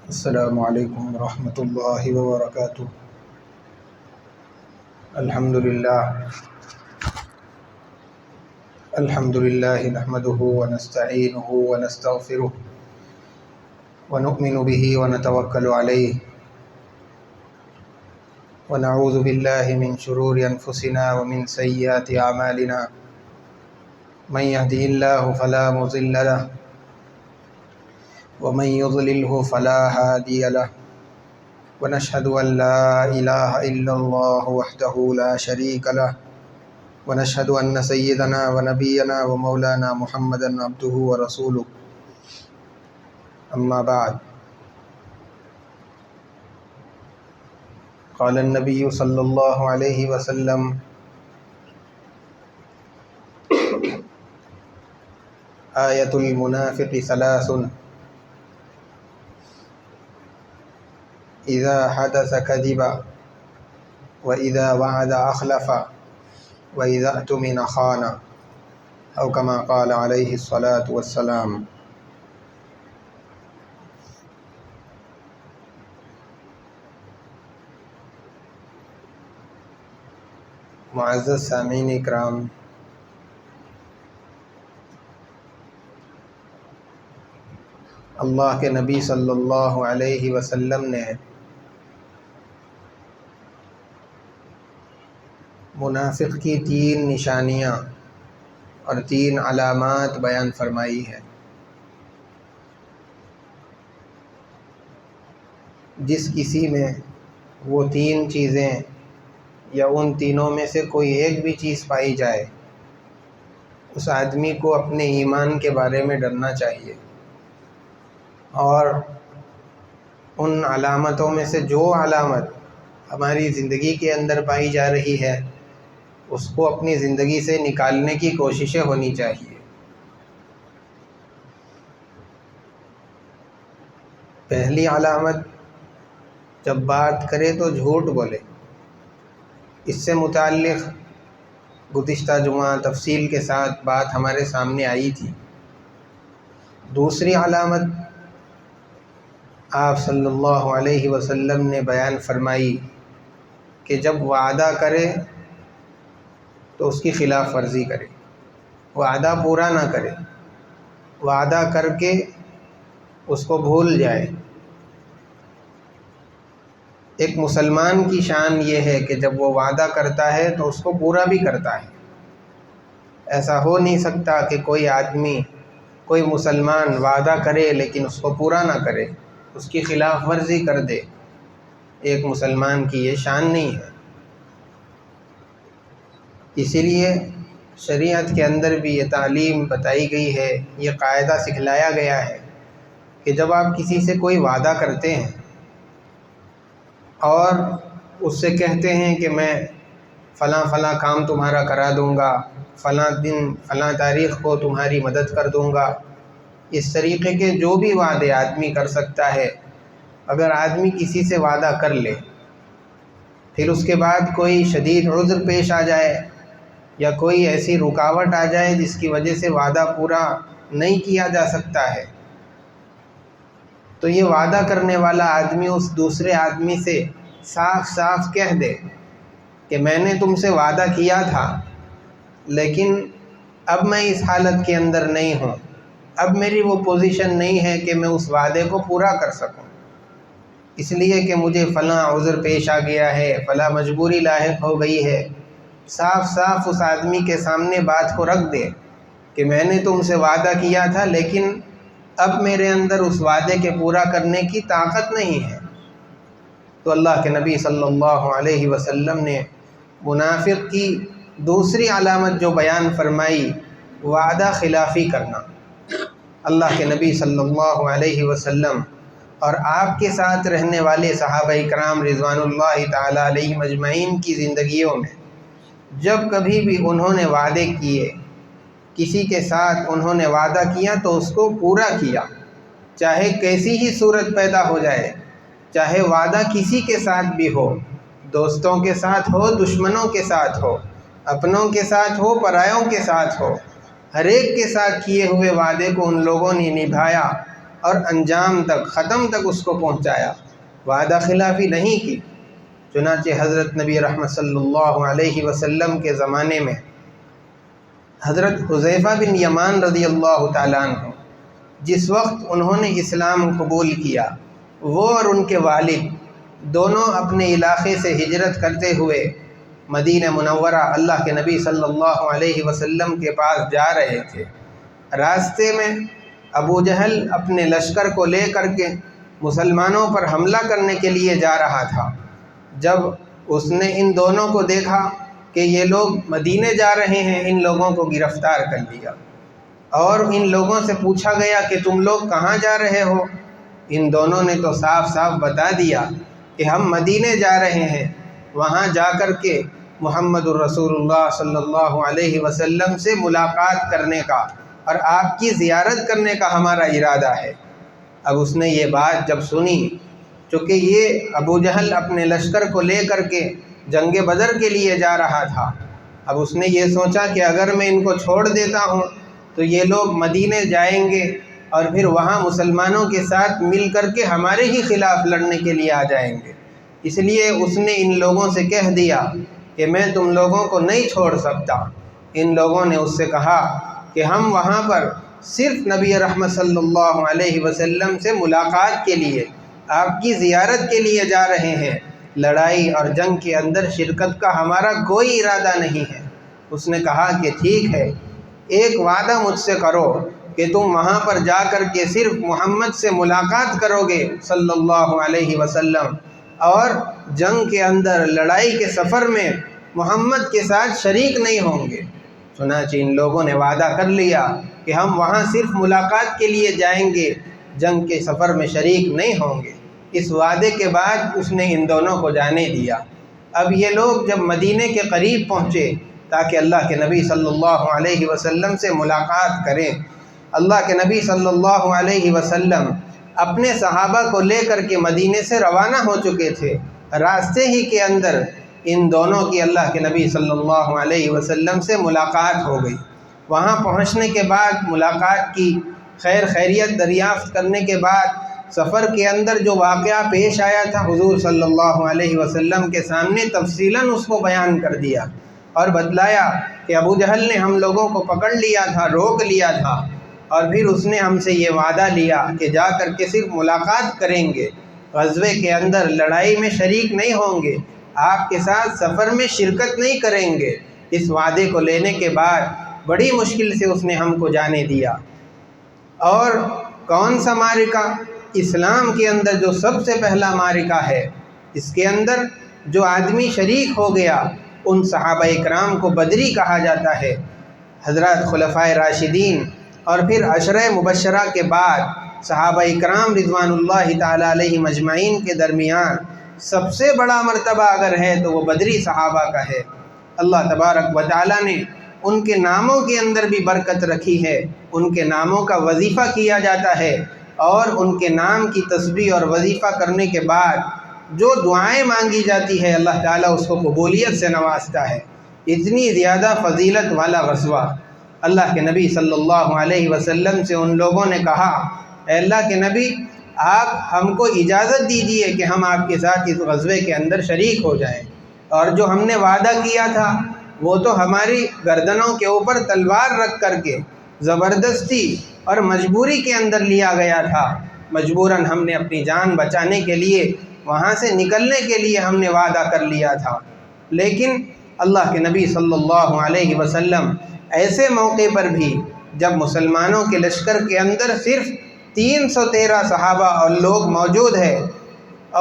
السلام علیکم ورحمۃ اللہ وبرکاتہ۔ الحمد للہ نحمده ونستعینه ونستغفره ونؤمن به ونتوکل علیہ ونعوذ باللہ من شرور انفسنا ومن سیئات اعمالنا من يهده اللہ فلا مضل له ومن يضلله فلا هادي له ونشهد أن لا إله إلا الله وحده لا شريك له ونشهد أن سيدنا ونبينا ومولانا محمدا عبده ورسوله أما بعد قال النبي صلى الله عليه وسلم آية المنافق ثلاث إذا حدث كذب وإذا وعد أخلف وإذا اؤتمن خان أو كما قال عليه الصلاة والسلام۔ معزز سامعین اکرام، اللہ کے نبی صلی اللہ علیہ وسلم نے منافق کی 3 نشانیاں اور 3 علامات بیان فرمائی ہیں۔ جس کسی میں وہ 3 چیزیں یا ان تینوں میں سے کوئی ایک بھی چیز پائی جائے، اس آدمی کو اپنے ایمان کے بارے میں ڈرنا چاہیے، اور ان علامتوں میں سے جو علامت ہماری زندگی کے اندر پائی جا رہی ہے اس کو اپنی زندگی سے نکالنے کی کوششیں ہونی چاہیے۔ پہلی علامت، جب بات کرے تو جھوٹ بولے۔ اس سے متعلق گزشتہ جمعہ تفصیل کے ساتھ بات ہمارے سامنے آئی تھی۔ دوسری علامت آپ صلی اللہ علیہ وسلم نے بیان فرمائی کہ جب وعدہ کرے تو اس کی خلاف ورزی کرے، وعدہ پورا نہ کرے، وعدہ کر کے اس کو بھول جائے۔ ایک مسلمان کی شان یہ ہے کہ جب وہ وعدہ کرتا ہے تو اس کو پورا بھی کرتا ہے۔ ایسا ہو نہیں سکتا کہ کوئی آدمی، کوئی مسلمان وعدہ کرے لیکن اس کو پورا نہ کرے، اس کی خلاف ورزی کر دے۔ ایک مسلمان کی یہ شان نہیں ہے۔ اسی لیے شریعت کے اندر بھی یہ تعلیم بتائی گئی ہے، یہ قاعدہ سکھلایا گیا ہے کہ جب آپ کسی سے کوئی وعدہ کرتے ہیں اور اس سے کہتے ہیں کہ میں فلاں فلاں کام تمہارا کرا دوں گا، فلاں دن فلاں تاریخ کو تمہاری مدد کر دوں گا، اس طریقے کے جو بھی وعدے آدمی کر سکتا ہے، اگر آدمی کسی سے وعدہ کر لے پھر اس کے بعد کوئی شدید عذر پیش آ جائے یا کوئی ایسی رکاوٹ آ جائے جس کی وجہ سے وعدہ پورا نہیں کیا جا سکتا ہے، تو یہ وعدہ کرنے والا آدمی اس دوسرے آدمی سے صاف صاف کہہ دے کہ میں نے تم سے وعدہ کیا تھا لیکن اب میں اس حالت کے اندر نہیں ہوں، اب میری وہ پوزیشن نہیں ہے کہ میں اس وعدے کو پورا کر سکوں، اس لیے کہ مجھے فلاں عذر پیش آ گیا ہے، فلاں مجبوری لاحق ہو گئی ہے۔ صاف صاف اس آدمی کے سامنے بات کو رکھ دے کہ میں نے تم سے وعدہ کیا تھا لیکن اب میرے اندر اس وعدے کے پورا کرنے کی طاقت نہیں ہے۔ تو اللہ کے نبی صلی اللہ علیہ وسلم نے منافق کی دوسری علامت جو بیان فرمائی، وعدہ خلافی کرنا۔ اللہ کے نبی صلی اللہ علیہ وسلم اور آپ کے ساتھ رہنے والے صحابہ کرام رضوان اللہ تعالی علیہم اجمعین کی زندگیوں میں جب کبھی بھی انہوں نے وعدے کیے، کسی کے ساتھ انہوں نے وعدہ کیا تو اس کو پورا کیا، چاہے کیسی ہی صورت پیدا ہو جائے، چاہے وعدہ کسی کے ساتھ بھی ہو، دوستوں کے ساتھ ہو، دشمنوں کے ساتھ ہو، اپنوں کے ساتھ ہو، پرایوں کے ساتھ ہو، ہر ایک کے ساتھ کیے ہوئے وعدے کو ان لوگوں نے نبھایا اور انجام تک، ختم تک اس کو پہنچایا، وعدہ خلافی نہیں کی۔ چنانچہ حضرت نبی رحمت صلی اللہ علیہ وسلم کے زمانے میں حضرت حذیفہ بن یمان رضی اللہ تعالیٰ عنہ، جس وقت انہوں نے اسلام قبول کیا، وہ اور ان کے والد دونوں اپنے علاقے سے ہجرت کرتے ہوئے مدینہ منورہ اللہ کے نبی صلی اللہ علیہ وسلم کے پاس جا رہے تھے۔ راستے میں ابو جہل اپنے لشکر کو لے کر کے مسلمانوں پر حملہ کرنے کے لیے جا رہا تھا۔ جب اس نے ان دونوں کو دیکھا کہ یہ لوگ مدینے جا رہے ہیں، ان لوگوں کو گرفتار کر لیا اور ان لوگوں سے پوچھا گیا کہ تم لوگ کہاں جا رہے ہو؟ ان دونوں نے تو صاف صاف بتا دیا کہ ہم مدینے جا رہے ہیں، وہاں جا کر کے محمد الرسول اللہ صلی اللہ علیہ وسلم سے ملاقات کرنے کا اور آپ کی زیارت کرنے کا ہمارا ارادہ ہے۔ اب اس نے یہ بات جب سنی، چونکہ یہ ابو جہل اپنے لشکر کو لے کر کے جنگ بدر کے لیے جا رہا تھا، اب اس نے یہ سوچا کہ اگر میں ان کو چھوڑ دیتا ہوں تو یہ لوگ مدینے جائیں گے اور پھر وہاں مسلمانوں کے ساتھ مل کر کے ہمارے ہی خلاف لڑنے کے لیے آ جائیں گے۔ اس لیے اس نے ان لوگوں سے کہہ دیا کہ میں تم لوگوں کو نہیں چھوڑ سکتا۔ ان لوگوں نے اس سے کہا کہ ہم وہاں پر صرف نبی رحمت صلی اللہ علیہ وسلم سے ملاقات کے لیے، آپ کی زیارت کے لیے جا رہے ہیں، لڑائی اور جنگ کے اندر شرکت کا ہمارا کوئی ارادہ نہیں ہے۔ اس نے کہا کہ ٹھیک ہے، ایک وعدہ مجھ سے کرو کہ تم وہاں پر جا کر کے صرف محمد سے ملاقات کرو گے صلی اللہ علیہ وسلم، اور جنگ کے اندر لڑائی کے سفر میں محمد کے ساتھ شریک نہیں ہوں گے۔ چنانچہ ان لوگوں نے وعدہ کر لیا کہ ہم وہاں صرف ملاقات کے لیے جائیں گے، جنگ کے سفر میں شریک نہیں ہوں گے۔ اس وعدے کے بعد اس نے ان دونوں کو جانے دیا۔ اب یہ لوگ جب مدینے کے قریب پہنچے تاکہ اللہ کے نبی صلی اللہ علیہ وسلم سے ملاقات کریں، اللہ کے نبی صلی اللہ علیہ وسلم اپنے صحابہ کو لے کر کے مدینے سے روانہ ہو چکے تھے۔ راستے ہی کے اندر ان دونوں کی اللہ کے نبی صلی اللہ علیہ وسلم سے ملاقات ہو گئی۔ وہاں پہنچنے کے بعد ملاقات کی، خیر خیریت دریافت کرنے کے بعد سفر کے اندر جو واقعہ پیش آیا تھا حضور صلی اللہ علیہ وسلم کے سامنے تفصیلاً اس کو بیان کر دیا اور بتلایا کہ ابو جہل نے ہم لوگوں کو پکڑ لیا تھا، روک لیا تھا، اور پھر اس نے ہم سے یہ وعدہ لیا کہ جا کر کے صرف ملاقات کریں گے، غزوے کے اندر لڑائی میں شریک نہیں ہوں گے، آپ کے ساتھ سفر میں شرکت نہیں کریں گے۔ اس وعدے کو لینے کے بعد بڑی مشکل سے اس نے ہم کو جانے دیا۔ اور کون سا معرکہ؟ اسلام کے اندر جو سب سے پہلا معرکہ ہے، اس کے اندر جو آدمی شریک ہو گیا ان صحابہ اکرام کو بدری کہا جاتا ہے۔ حضرات خلفائے راشدین اور پھر عشرہ مبشرہ کے بعد صحابہ اکرام رضوان اللہ تعالی علیہ مجمعین کے درمیان سب سے بڑا مرتبہ اگر ہے تو وہ بدری صحابہ کا ہے۔ اللہ تبارک و تعالی نے ان کے ناموں کے اندر بھی برکت رکھی ہے، ان کے ناموں کا وظیفہ کیا جاتا ہے، اور ان کے نام کی تسبیح اور وظیفہ کرنے کے بعد جو دعائیں مانگی جاتی ہے اللہ تعالیٰ اس کو قبولیت سے نوازتا ہے۔ اتنی زیادہ فضیلت والا غزوہ۔ اللہ کے نبی صلی اللہ علیہ وسلم سے ان لوگوں نے کہا، اے اللہ کے نبی، آپ ہم کو اجازت دیجئے کہ ہم آپ کے ساتھ اس غزوے کے اندر شریک ہو جائیں، اور جو ہم نے وعدہ کیا تھا وہ تو ہماری گردنوں کے اوپر تلوار رکھ کر کے زبردستی اور مجبوری کے اندر لیا گیا تھا، مجبوراً ہم نے اپنی جان بچانے کے لیے، وہاں سے نکلنے کے لیے ہم نے وعدہ کر لیا تھا۔ لیکن اللہ کے نبی صلی اللہ علیہ وسلم ایسے موقع پر بھی جب مسلمانوں کے لشکر کے اندر صرف 313 صحابہ اور لوگ موجود ہیں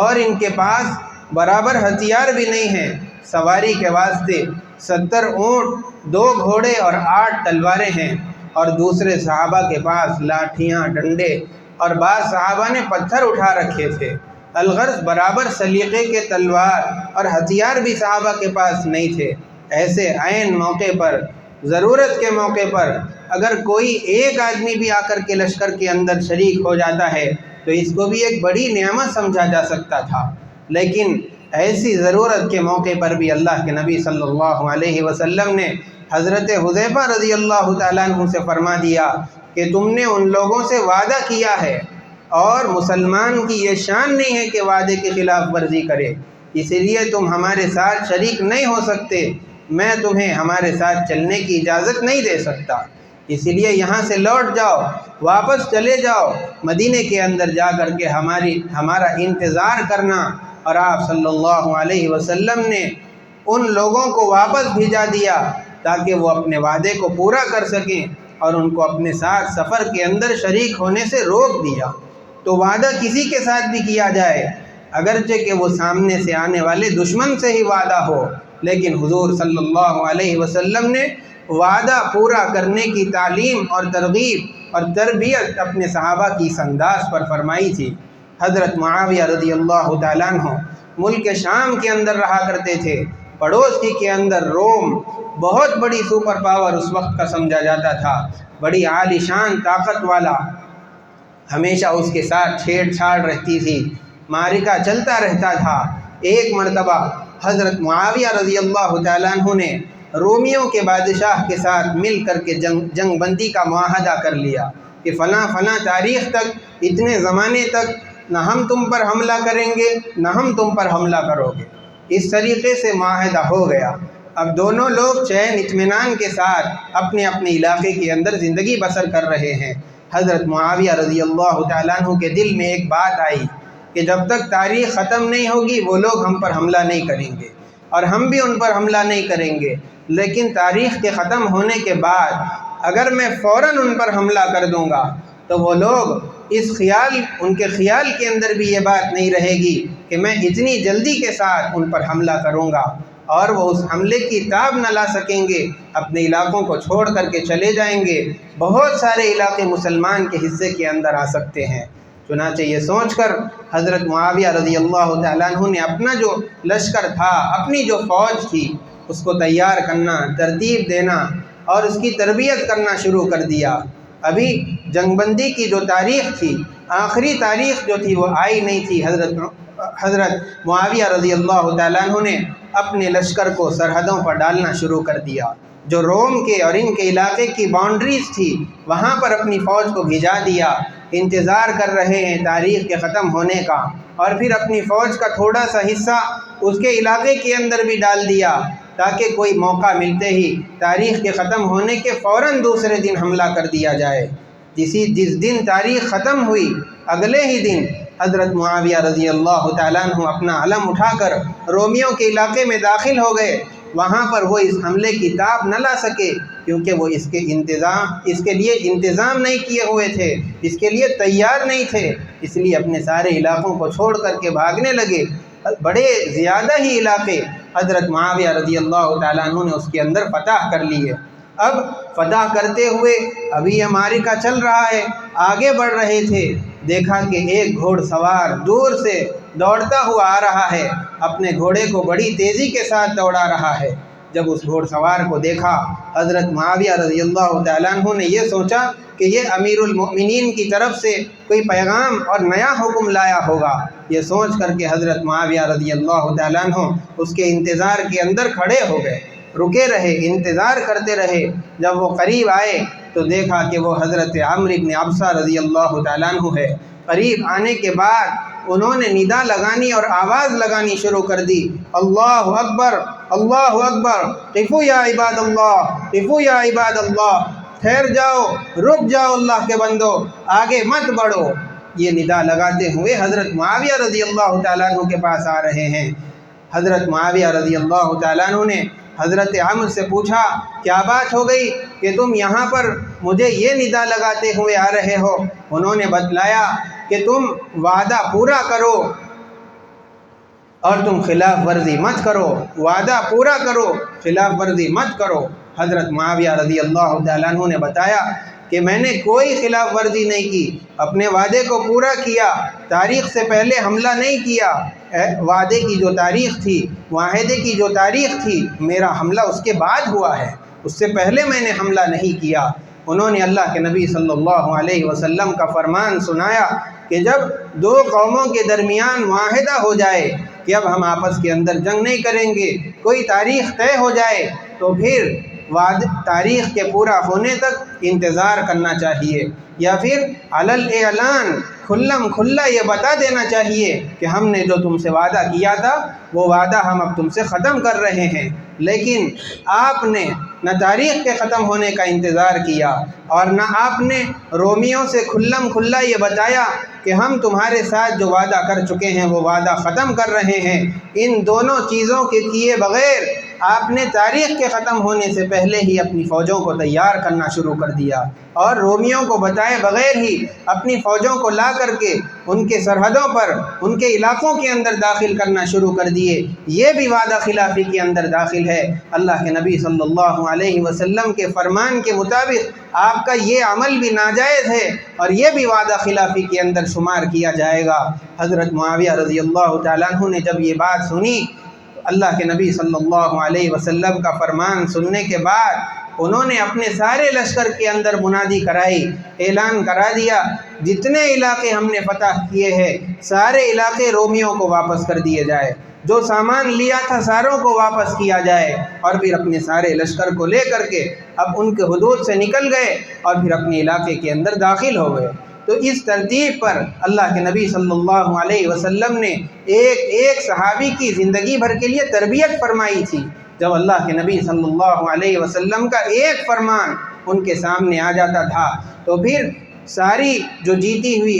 اور ان کے پاس برابر ہتھیار بھی نہیں ہیں، سواری کے واسطے 70 اونٹ، 2 گھوڑے اور 8 تلواریں ہیں، اور دوسرے صحابہ کے پاس لاٹھیاں، ڈنڈے، اور بعض صحابہ نے پتھر اٹھا رکھے تھے۔ الغرض برابر سلیقے کے تلوار اور ہتھیار بھی صحابہ کے پاس نہیں تھے۔ ایسے عین موقع پر، ضرورت کے موقع پر اگر کوئی ایک آدمی بھی آ کر کے لشکر کے اندر شریک ہو جاتا ہے تو اس کو بھی ایک بڑی نعمت سمجھا جا سکتا تھا، لیکن ایسی ضرورت کے موقع پر بھی اللہ کے نبی صلی اللہ علیہ وسلم نے حضرت حذیفہ رضی اللہ تعالیٰ عنہ سے فرما دیا کہ تم نے ان لوگوں سے وعدہ کیا ہے اور مسلمان کی یہ شان نہیں ہے کہ وعدے کی خلاف ورزی کرے، اسی لیے تم ہمارے ساتھ شریک نہیں ہو سکتے، میں تمہیں ہمارے ساتھ چلنے کی اجازت نہیں دے سکتا، اسی لیے یہاں سے لوٹ جاؤ، واپس چلے جاؤ مدینے کے اندر جا کر کے ہمارا انتظار کرنا۔ اور آپ صلی اللہ علیہ وسلم نے ان لوگوں کو واپس بھیجا دیا تاکہ وہ اپنے وعدے کو پورا کر سکیں، اور ان کو اپنے ساتھ سفر کے اندر شریک ہونے سے روک دیا۔ تو وعدہ کسی کے ساتھ بھی کیا جائے، اگرچہ کہ وہ سامنے سے آنے والے دشمن سے ہی وعدہ ہو، لیکن حضور صلی اللہ علیہ وسلم نے وعدہ پورا کرنے کی تعلیم اور ترغیب اور تربیت اپنے صحابہ کی اس انداز پر فرمائی تھی۔ حضرت معاویہ رضی اللہ تعالیٰ عنہ ملک شام کے اندر رہا کرتے تھے، پڑوس ہی کے اندر روم بہت بڑی سپر پاور اس وقت کا سمجھا جاتا تھا، بڑی عالی شان طاقت والا، ہمیشہ اس کے ساتھ چھیڑ چھاڑ رہتی تھی، معرکہ چلتا رہتا تھا۔ ایک مرتبہ حضرت معاویہ رضی اللہ تعالیٰ عنہ نے رومیوں کے بادشاہ کے ساتھ مل کر کے جنگ بندی کا معاہدہ کر لیا کہ فلاں فلاں تاریخ تک، اتنے زمانے تک نہ ہم تم پر حملہ کریں گے نہ ہم تم پر حملہ کرو گے۔ اس طریقے سے معاہدہ ہو گیا۔ اب دونوں لوگ چین اطمینان کے ساتھ اپنے اپنے علاقے کے اندر زندگی بسر کر رہے ہیں۔ حضرت معاویہ رضی اللہ تعالیٰ عنہ کے دل میں ایک بات آئی کہ جب تک تاریخ ختم نہیں ہوگی وہ لوگ ہم پر حملہ نہیں کریں گے اور ہم بھی ان پر حملہ نہیں کریں گے، لیکن تاریخ کے ختم ہونے کے بعد اگر میں فوراً ان پر حملہ کر دوں گا تو وہ لوگ ان کے خیال کے اندر بھی یہ بات نہیں رہے گی کہ میں اتنی جلدی کے ساتھ ان پر حملہ کروں گا، اور وہ اس حملے کی تاب نہ لا سکیں گے، اپنے علاقوں کو چھوڑ کر کے چلے جائیں گے، بہت سارے علاقے مسلمان کے حصے کے اندر آ سکتے ہیں۔ چنانچہ یہ سوچ کر حضرت معاویہ رضی اللہ تعالیٰ عنہ نے اپنا جو لشکر تھا، اپنی جو فوج تھی، اس کو تیار کرنا، ترتیب دینا اور اس کی تربیت کرنا شروع کر دیا۔ ابھی جنگ بندی کی جو تاریخ تھی، آخری تاریخ جو تھی وہ آئی نہیں تھی۔ حضرت معاویہ رضی اللہ تعالیٰ عنہ نے اپنے لشکر کو سرحدوں پر ڈالنا شروع کر دیا۔ جو روم کے اور ان کے علاقے کی باؤنڈریز تھی وہاں پر اپنی فوج کو بھیجا دیا، انتظار کر رہے ہیں تاریخ کے ختم ہونے کا، اور پھر اپنی فوج کا تھوڑا سا حصہ اس کے علاقے کے اندر بھی ڈال دیا تاکہ کوئی موقع ملتے ہی تاریخ کے ختم ہونے کے فوراً دوسرے دن حملہ کر دیا جائے۔ جس دن تاریخ ختم ہوئی اگلے ہی دن حضرت معاویہ رضی اللہ تعالیٰ عنہ اپنا علم اٹھا کر رومیوں کے علاقے میں داخل ہو گئے۔ وہاں پر وہ اس حملے کی تاب نہ لا سکے کیونکہ وہ اس کے لیے انتظام نہیں کیے ہوئے تھے، اس کے لیے تیار نہیں تھے، اس لیے اپنے سارے علاقوں کو چھوڑ کر کے بھاگنے لگے۔ بڑے زیادہ ہی علاقے حضرت معاویہ رضی اللہ تعالیٰ عنہ نے اس کے اندر فتح کر لیے۔ اب فتح کرتے ہوئے ابھی یہ معرکہ چل رہا ہے، آگے بڑھ رہے تھے، دیکھا کہ ایک گھوڑ سوار دور سے دوڑتا ہوا آ رہا ہے، اپنے گھوڑے کو بڑی تیزی کے ساتھ دوڑا رہا ہے۔ جب اس گھوڑ سوار کو دیکھا حضرت معاویہ رضی اللہ تعالیٰ عنہ نے یہ سوچا کہ یہ امیر المؤمنین کی طرف سے کوئی پیغام اور نیا حکم لایا ہوگا۔ یہ سوچ کر کے حضرت معاویہ رضی اللہ تعالیٰ عنہ اس کے انتظار کے اندر کھڑے ہو گئے، رکے رہے، انتظار کرتے رہے۔ جب وہ قریب آئے تو دیکھا کہ وہ حضرت عمرو بن عبسہ رضی اللہ تعالیٰ عنہ ہے۔ قریب آنے کے بعد انہوں نے ندا لگانی اور آواز لگانی شروع کر دی، اللہ اکبر، اللہ اکبر، قفوا یا عباد اللہ، قفوا یا عباد اللہ، ٹھہر جاؤ، رک جاؤ اللہ کے بندو، آگے مت بڑھو۔ یہ ندا لگاتے ہوئے حضرت معاویہ رضی اللہ تعالیٰ عنہ کے پاس آ رہے ہیں۔ حضرت معاویہ رضی اللہ تعالیٰ عنہ نے حضرت عمرو سے پوچھا، کیا بات ہو گئی کہ تم یہاں پر مجھے یہ ندا لگاتے ہوئے آ رہے ہو؟ انہوں نے بتلایا کہ تم وعدہ پورا کرو اور تم خلاف ورزی مت کرو، وعدہ پورا کرو، خلاف ورزی مت کرو۔ حضرت معاویہ رضی اللہ تعالیٰ عنہ نے بتایا کہ میں نے کوئی خلاف ورزی نہیں کی، اپنے وعدے کو پورا کیا، تاریخ سے پہلے حملہ نہیں کیا۔ وعدے کی جو تاریخ تھی، معاہدے کی جو تاریخ تھی، میرا حملہ اس کے بعد ہوا ہے، اس سے پہلے میں نے حملہ نہیں کیا۔ انہوں نے اللہ کے نبی صلی اللہ علیہ وسلم کا فرمان سنایا کہ جب دو قوموں کے درمیان معاہدہ ہو جائے کہ اب ہم آپس کے اندر جنگ نہیں کریں گے، کوئی تاریخ طے ہو جائے، تو پھر تاریخ کے پورا ہونے تک انتظار کرنا چاہیے، یا پھر علل اعلان کھلم کھلا یہ بتا دینا چاہیے کہ ہم نے جو تم سے وعدہ کیا تھا وہ وعدہ ہم اب تم سے ختم کر رہے ہیں۔ لیکن آپ نے نہ تاریخ کے ختم ہونے کا انتظار کیا اور نہ آپ نے رومیوں سے کھلم کھلا یہ بتایا کہ ہم تمہارے ساتھ جو وعدہ کر چکے ہیں وہ وعدہ ختم کر رہے ہیں۔ ان دونوں چیزوں کے کیے بغیر آپ نے تاریخ کے ختم ہونے سے پہلے ہی اپنی فوجوں کو تیار کرنا شروع کر دیا اور رومیوں کو بتائے بغیر ہی اپنی فوجوں کو لا کر کے ان کے سرحدوں پر، ان کے علاقوں کے اندر داخل کرنا شروع کر دیے۔ یہ بھی وعدہ خلافی کے اندر داخل ہے۔ اللہ کے نبی صلی اللہ علیہ وسلم کے فرمان کے مطابق آپ کا یہ عمل بھی ناجائز ہے اور یہ بھی وعدہ خلافی کے اندر شمار کیا جائے گا۔ حضرت معاویہ رضی اللہ تعالیٰ عنہ نے جب یہ بات سنی، اللہ کے نبی صلی اللہ علیہ وسلم کا فرمان سننے کے بعد انہوں نے اپنے سارے لشکر کے اندر منادی کرائی، اعلان کرا دیا جتنے علاقے ہم نے فتح کیے ہیں سارے علاقے رومیوں کو واپس کر دیے جائے، جو سامان لیا تھا ساروں کو واپس کیا جائے، اور پھر اپنے سارے لشکر کو لے کر کے اب ان کے حدود سے نکل گئے اور پھر اپنے علاقے کے اندر داخل ہو گئے۔ تو اس ترتیب پر اللہ کے نبی صلی اللہ علیہ وسلم نے ایک ایک صحابی کی زندگی بھر کے لیے تربیت فرمائی تھی۔ جب اللہ کے نبی صلی اللہ علیہ وسلم کا ایک فرمان ان کے سامنے آ جاتا تھا تو پھر ساری جو جیتے ہوئے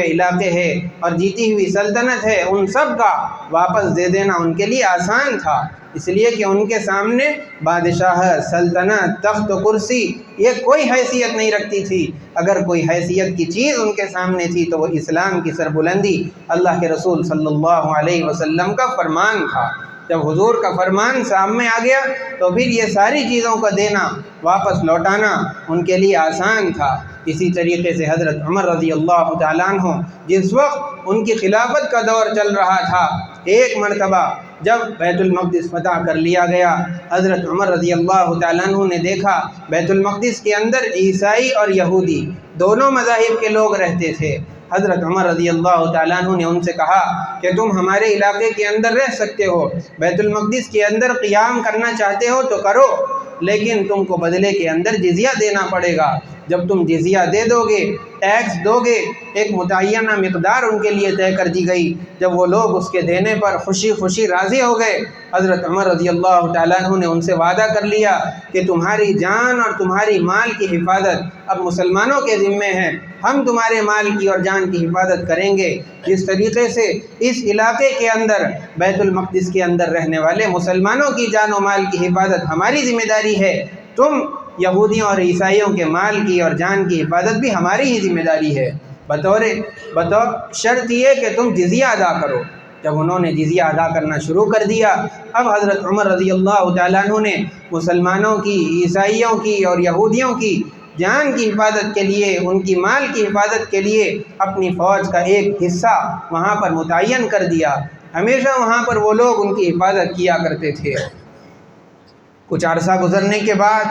علاقے ہیں اور جیتی ہوئی سلطنت ہے ان سب کا واپس دے دینا ان کے لیے آسان تھا، اس لیے کہ ان کے سامنے بادشاہ، سلطنت، تخت و کرسی یہ کوئی حیثیت نہیں رکھتی تھی۔ اگر کوئی حیثیت کی چیز ان کے سامنے تھی تو وہ اسلام کی سربلندی، اللہ کے رسول صلی اللہ علیہ وسلم کا فرمان تھا۔ جب حضور کا فرمان سامنے آ گیا تو پھر یہ ساری چیزوں کا دینا، واپس لوٹانا ان کے لیے آسان تھا۔ اسی طریقے سے حضرت عمر رضی اللہ تعالیٰ عنہ جس وقت ان کی خلافت کا دور چل رہا تھا، ایک مرتبہ جب بیت المقدس فتح کر لیا گیا، حضرت عمر رضی اللہ تعالیٰ عنہ نے دیکھا بیت المقدس کے اندر عیسائی اور یہودی دونوں مذاہب کے لوگ رہتے تھے۔ حضرت عمر رضی اللہ تعالیٰ عنہ نے ان سے کہا کہ تم ہمارے علاقے کے اندر رہ سکتے ہو، بیت المقدس کے اندر قیام کرنا چاہتے ہو تو کرو، لیکن تم کو بدلے کے اندر جزیہ دینا پڑے گا۔ جب تم جزیہ دے دو گے، ٹیکس دو گے، ایک متعینہ مقدار ان کے لیے طے کر دی گئی۔ جب وہ لوگ اس کے دینے پر خوشی خوشی راضی ہو گئے، حضرت عمر رضی اللہ تعالیٰ عنہ نے ان سے وعدہ کر لیا کہ تمہاری جان اور تمہاری مال کی حفاظت اب مسلمانوں کے ذمے ہے، ہم تمہارے مال کی اور جان کی حفاظت کریں گے۔ جس طریقے سے اس علاقے کے اندر بیت المقدس کے اندر رہنے والے مسلمانوں کی جان و مال کی حفاظت ہماری ذمہ داری ہے، تم یہودیوں اور عیسائیوں کے مال کی اور جان کی حفاظت بھی ہماری ہی ذمہ داری ہے، بطور شرط یہ کہ تم جزیہ ادا کرو۔ جب انہوں نے جزیہ ادا کرنا شروع کر دیا، اب حضرت عمر رضی اللہ تعالیٰ عنہ نے مسلمانوں کی، عیسائیوں کی اور یہودیوں کی جان کی حفاظت کے لیے، ان کی مال کی حفاظت کے لیے اپنی فوج کا ایک حصہ وہاں پر متعین کر دیا۔ ہمیشہ وہاں پر وہ لوگ ان کی حفاظت کیا کرتے تھے۔ کچھ عرصہ گزرنے کے بعد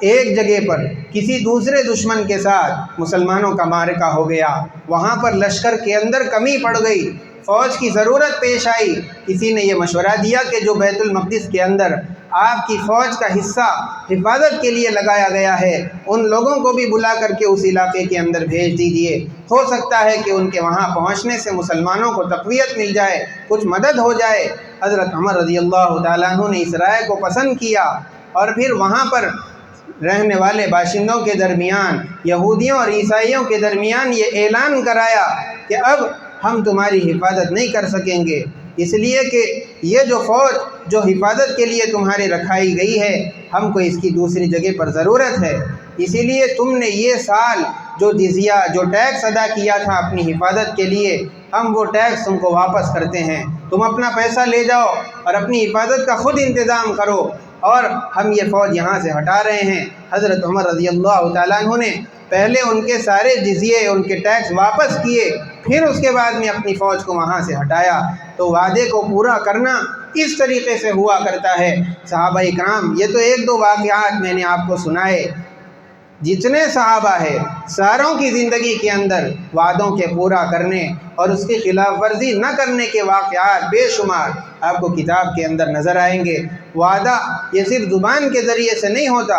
ایک جگہ پر کسی دوسرے دشمن کے ساتھ مسلمانوں کا معرکہ ہو گیا، وہاں پر لشکر کے اندر کمی پڑ گئی، فوج کی ضرورت پیش آئی۔ کسی نے یہ مشورہ دیا کہ جو بیت المقدس کے اندر آپ کی فوج کا حصہ حفاظت کے لیے لگایا گیا ہے ان لوگوں کو بھی بلا کر کے اس علاقے کے اندر بھیج دیجیے، ہو سکتا ہے کہ ان کے وہاں پہنچنے سے مسلمانوں کو تقویت مل جائے، کچھ مدد ہو جائے۔ حضرت عمر رضی اللہ تعالیٰ عنہ نے اس رائے کو پسند کیا اور پھر وہاں پر رہنے والے باشندوں کے درمیان، یہودیوں اور عیسائیوں کے درمیان یہ اعلان کرایا کہ اب ہم تمہاری حفاظت نہیں کر سکیں گے، اس لیے کہ یہ جو فوج جو حفاظت کے لیے تمہارے رکھائی گئی ہے ہم کو اس کی دوسری جگہ پر ضرورت ہے، اسی لیے تم نے یہ سال جو جزیہ جو ٹیکس ادا کیا تھا اپنی حفاظت کے لیے، ہم وہ ٹیکس تم کو واپس کرتے ہیں، تم اپنا پیسہ لے جاؤ اور اپنی حفاظت کا خود انتظام کرو، اور ہم یہ فوج یہاں سے ہٹا رہے ہیں۔ حضرت عمر رضی اللہ تعالیٰ عنہ نے پہلے ان کے سارے جزیے، ان کے ٹیکس واپس کیے، پھر اس کے بعد میں اپنی فوج کو وہاں سے ہٹایا۔ تو وعدے کو پورا کرنا اس طریقے سے ہوا کرتا ہے۔ صحابہ اکرام، یہ تو ایک دو واقعات میں نے آپ کو سنائے، جتنے صحابہ ہیں ساروں کی زندگی کے اندر وعدوں کے پورا کرنے اور اس کی خلاف ورزی نہ کرنے کے واقعات بے شمار آپ کو کتاب کے اندر نظر آئیں گے۔ وعدہ یہ صرف زبان کے ذریعے سے نہیں ہوتا۔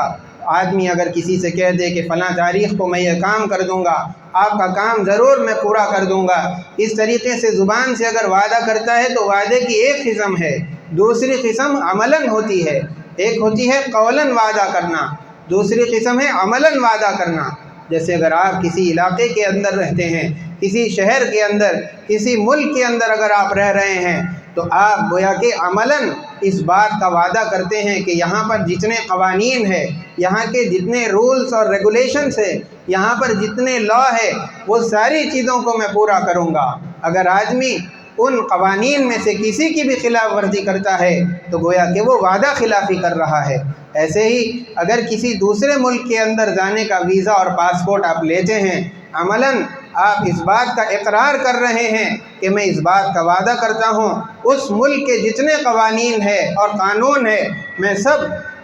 آدمی اگر کسی سے کہہ دے کہ فلاں تاریخ کو میں یہ کام کر دوں گا، آپ کا کام ضرور میں پورا کر دوں گا، اس طریقے سے زبان سے اگر وعدہ کرتا ہے تو وعدے کی ایک قسم ہے، دوسری قسم عملاً ہوتی ہے۔ ایک ہوتی ہے قولاً وعدہ کرنا، دوسری قسم ہے عملاً وعدہ کرنا۔ جیسے اگر آپ کسی علاقے کے اندر رہتے ہیں، کسی شہر کے اندر، کسی ملک کے اندر اگر آپ رہ رہے ہیں، تو آپ گویا کہ عملاً اس بات کا وعدہ کرتے ہیں کہ یہاں پر جتنے قوانین ہیں، یہاں کے جتنے رولز اور ریگولیشنز ہیں، یہاں پر جتنے لا ہے، وہ ساری چیزوں کو میں پورا کروں گا۔ اگر آدمی ان قوانین میں سے کسی کی بھی خلاف ورزی کرتا ہے تو گویا کہ وہ وعدہ خلافی کر رہا ہے۔ ایسے ہی اگر کسی دوسرے ملک کے اندر جانے کا ویزا اور پاسپورٹ آپ لیتے ہیں، عملاً آپ اس بات کا اقرار کر رہے ہیں کہ میں اس بات کا وعدہ کرتا ہوں اس ملک کے جتنے قوانین ہیں اور قانون ہیں میں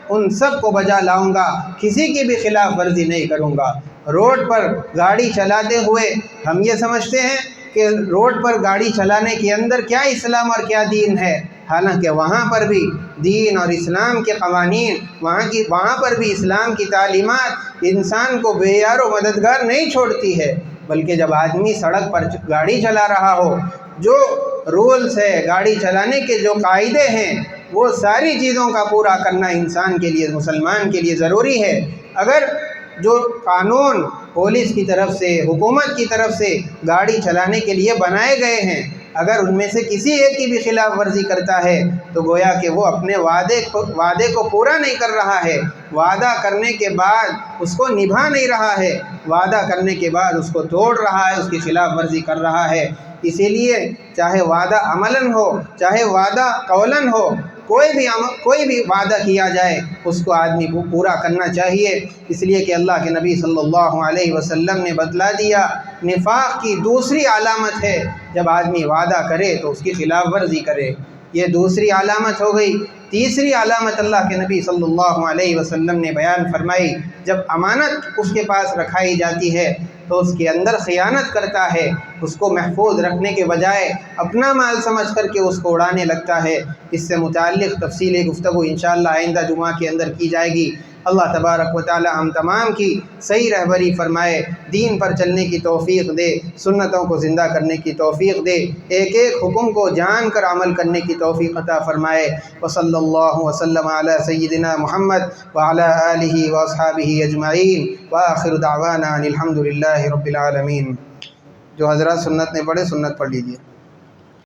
ان سب کو بجا لاؤں گا، کسی کی بھی خلاف ورزی نہیں کروں گا۔ روڈ پر گاڑی چلاتے ہوئے ہم یہ سمجھتے ہیں کہ روڈ پر گاڑی چلانے کے اندر کیا اسلام اور کیا دین ہے، حالانکہ وہاں پر بھی دین اور اسلام کے قوانین، وہاں پر بھی اسلام کی تعلیمات انسان کو بے یار و مددگار نہیں چھوڑتی ہے، بلکہ جب آدمی سڑک پر گاڑی چلا رہا ہو، جو رولز ہے گاڑی چلانے کے، جو قاعدے ہیں، وہ ساری چیزوں کا پورا کرنا انسان کے لیے، مسلمان کے لیے ضروری ہے۔ اگر جو قانون پولیس کی طرف سے، حکومت کی طرف سے گاڑی چلانے کے لیے بنائے گئے ہیں، اگر ان میں سے کسی ایک کی بھی خلاف ورزی کرتا ہے تو گویا کہ وہ اپنے وعدے کو پورا نہیں کر رہا ہے، وعدہ کرنے کے بعد اس کو نبھا نہیں رہا ہے، وعدہ کرنے کے بعد اس کو توڑ رہا ہے، اس کی خلاف ورزی کر رہا ہے۔ اسی لیے چاہے وعدہ عملاً ہو، چاہے وعدہ قولاً ہو، کوئی بھی وعدہ کیا جائے اس کو آدمی کو پورا کرنا چاہیے۔ اس لیے کہ اللہ کے نبی صلی اللہ علیہ وسلم نے بتلا دیا، نفاق کی دوسری علامت ہے جب آدمی وعدہ کرے تو اس کی خلاف ورزی کرے، یہ دوسری علامت ہو گئی۔ تیسری علامت اللہ کے نبی صلی اللہ علیہ وسلم نے بیان فرمائی، جب امانت اس کے پاس رکھائی جاتی ہے تو اس کے اندر خیانت کرتا ہے، اس کو محفوظ رکھنے کے بجائے اپنا مال سمجھ کر کے اس کو اڑانے لگتا ہے۔ اس سے متعلق تفصیلی گفتگو انشاءاللہ آئندہ جمعہ کے اندر کی جائے گی۔ اللہ تبارک و تعالی ہم تمام کی صحیح رہبری فرمائے، دین پر چلنے کی توفیق دے، سنتوں کو زندہ کرنے کی توفیق دے، ایک ایک حکم کو جان کر عمل کرنے کی توفیق عطا فرمائے۔ وصلی اللہ وسلم علی سیدنا محمد وعلی آلہ واصحابہ اجمعین، وآخر دعوانا ان الحمد للہ رب العالمین۔ جو حضرات سنت نے پڑھے سنت پڑھ لیجیے۔